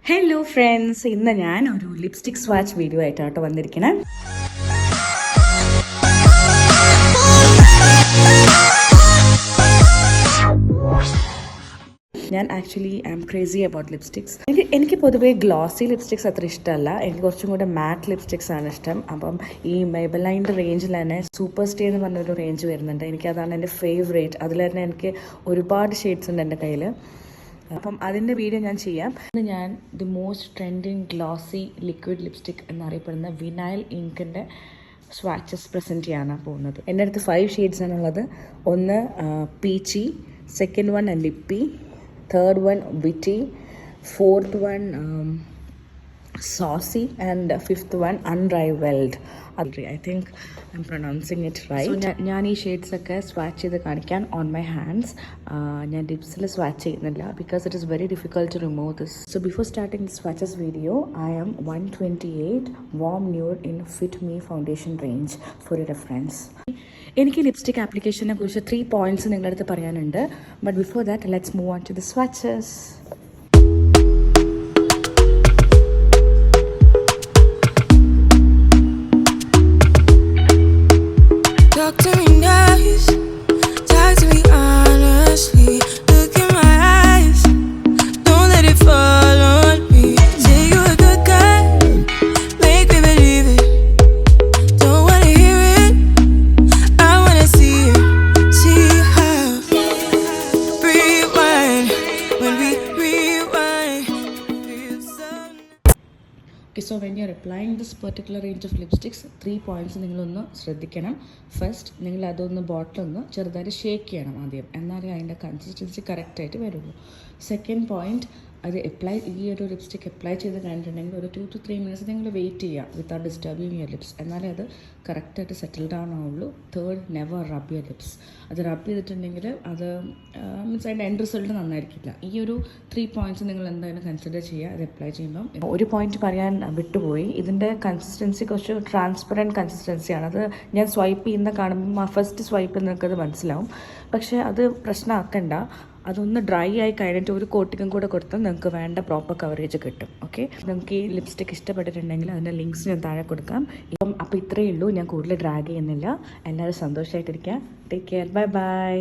Hello friends, ഇന്ന് ഞാൻ ഒരു ലിപ്സ്റ്റിക് സ്വാച്ച് വീഡിയോ ആയിട്ടാണ് വന്നിരിക്കുന്നത്. ഞാൻ actually I am crazy about lipsticks. എനിക്ക് പൊതുവേ ഗ്ലോസി ലിപ്സ്റ്റിക്സ് അത്ര ഇഷ്ടമല്ല. എനിക്ക് കുറച്ചും കൂടെ മാറ്റ് ലിപ്സ്റ്റിക്സ് ആണ് ഇഷ്ടം. അപ്പം ഈ മെയ്ബലൈൻ്റെ റേഞ്ചിൽ തന്നെ സൂപ്പർ സ്റ്റേ എന്ന് പറഞ്ഞൊരു റേഞ്ച് വരുന്നുണ്ട്. എനിക്കതാണ് എൻ്റെ ഫേവറേറ്റ്. അതിൽ തന്നെ എനിക്ക് ഒരുപാട് ഷെയ്ഡ്സ് ഉണ്ട് എൻ്റെ കയ്യിൽ. അപ്പം അതിൻ്റെ വീഡിയോ ഞാൻ ചെയ്യാം. ഞാൻ the most trending glossy liquid lipstick എന്നറിയപ്പെടുന്ന വിനൈൽ ഇങ്കിൻ്റെ സ്വാച്ചസ് പ്രസൻറ്റ് ചെയ്യാനാണ് പോകുന്നത്. എൻ്റെ അടുത്ത് 5 ഷെയ്ഡ്സ് ആണുള്ളത്. ഒന്ന് peachy, second one lippy, third one witty, fourth one saucy, and fifth one unrivaled. I think I'm pronouncing it right. So ഞാൻ ഈ ഷെയ്ഡ്സ് ഒക്കെ സ്വാച്ച് ചെയ്ത് കാണിക്കാൻ ഓൺ മൈ ഹാൻഡ്സ്. ഞാൻ ലിപ്സിൽ സ്വാച്ച് ചെയ്യുന്നില്ല because it is very difficult to remove this. So before starting the swatches video, I am 128 warm nude in fit me foundation range for a reference. എനിക്ക് lipstick ആപ്ലിക്കേഷനെ കുറിച്ച് 3 points നിങ്ങളുടെ അടുത്ത് പറയാനുണ്ട്. But before that let's move on to the swatches. So when you are applying this particular range of lipsticks, 3 points നിങ്ങളൊന്ന് ശ്രദ്ധിക്കണം. First, നിങ്ങൾ അതൊന്ന് ബോട്ടിലൊന്ന് ചെറുതായിട്ട് ഷേക്ക് ചെയ്യണം ആദ്യം, എന്നാലേ അതിൻ്റെ കൺസിസ്റ്റൻസി കറക്റ്റായിട്ട് വരുള്ളൂ. സെക്കൻഡ് പോയിന്റ്, അത് ഈ ഒരു ലിപ്സ്റ്റിക് അപ്ലൈ ചെയ്ത് കഴിഞ്ഞിട്ടുണ്ടെങ്കിൽ ഒരു 2 to 3 minutes നിങ്ങൾ വെയിറ്റ് ചെയ്യുക വിത്തൗട്ട് ഡിസ്റ്റർബിങ് യുവർ ലിപ്സ്, എന്നാലേ അത് കറക്റ്റായിട്ട് സെറ്റിൽ ഡൗൺ ആവുള്ളൂ. Third, never rub your lips. അത് റബ് ചെയ്തിട്ടുണ്ടെങ്കിൽ അത് മീൻസ് അതിൻ്റെ എൻഡ് റിസൾട്ട് നന്നായിരിക്കില്ല. ഈ ഒരു 3 പോയിന്റ്സ് നിങ്ങൾ എന്തായാലും കൺസിഡർ ചെയ്യുക അത് അപ്ലൈ ചെയ്യുമ്പം. ഒരു പോയിന്റ് പറയാൻ വിട്ടുപോയി, ഇതിൻ്റെ കൺസിസ്റ്റൻസി കുറച്ച് ട്രാൻസ്പെറൻറ്റ് കൺസിസ്റ്റൻസിയാണ്. അത് ഞാൻ സ്വൈപ്പ് ചെയ്യുന്ന കാണുമ്പോൾ ഫസ്റ്റ് സ്വൈപ്പ് നിങ്ങൾക്കത് മനസ്സിലാവും. പക്ഷേ അത് പ്രശ്നമാക്കണ്ട. അതൊന്ന് ഡ്രൈ ആയി കഴിഞ്ഞിട്ട് ഒരു കോട്ടിങ്ങും കൂടെ കൊടുത്താൽ നിങ്ങൾക്ക് വേണ്ട പ്രോപ്പർ കവറേജ് കിട്ടും. ഓക്കെ, നിങ്ങൾക്ക് ഈ ലിപ്സ്റ്റിക് ഇഷ്ടപ്പെട്ടിട്ടുണ്ടെങ്കിൽ അതിൻ്റെ ലിങ്ക്സ് ഞാൻ താഴെ കൊടുക്കാം. അപ്പോൾ ഇത്രയേ ഉള്ളൂ. ഞാൻ കൂടുതൽ ഡ്രാഗ് ചെയ്യുന്നില്ല. എല്ലാവരും സന്തോഷമായിട്ടിരിക്കുക. Take care. Bye by.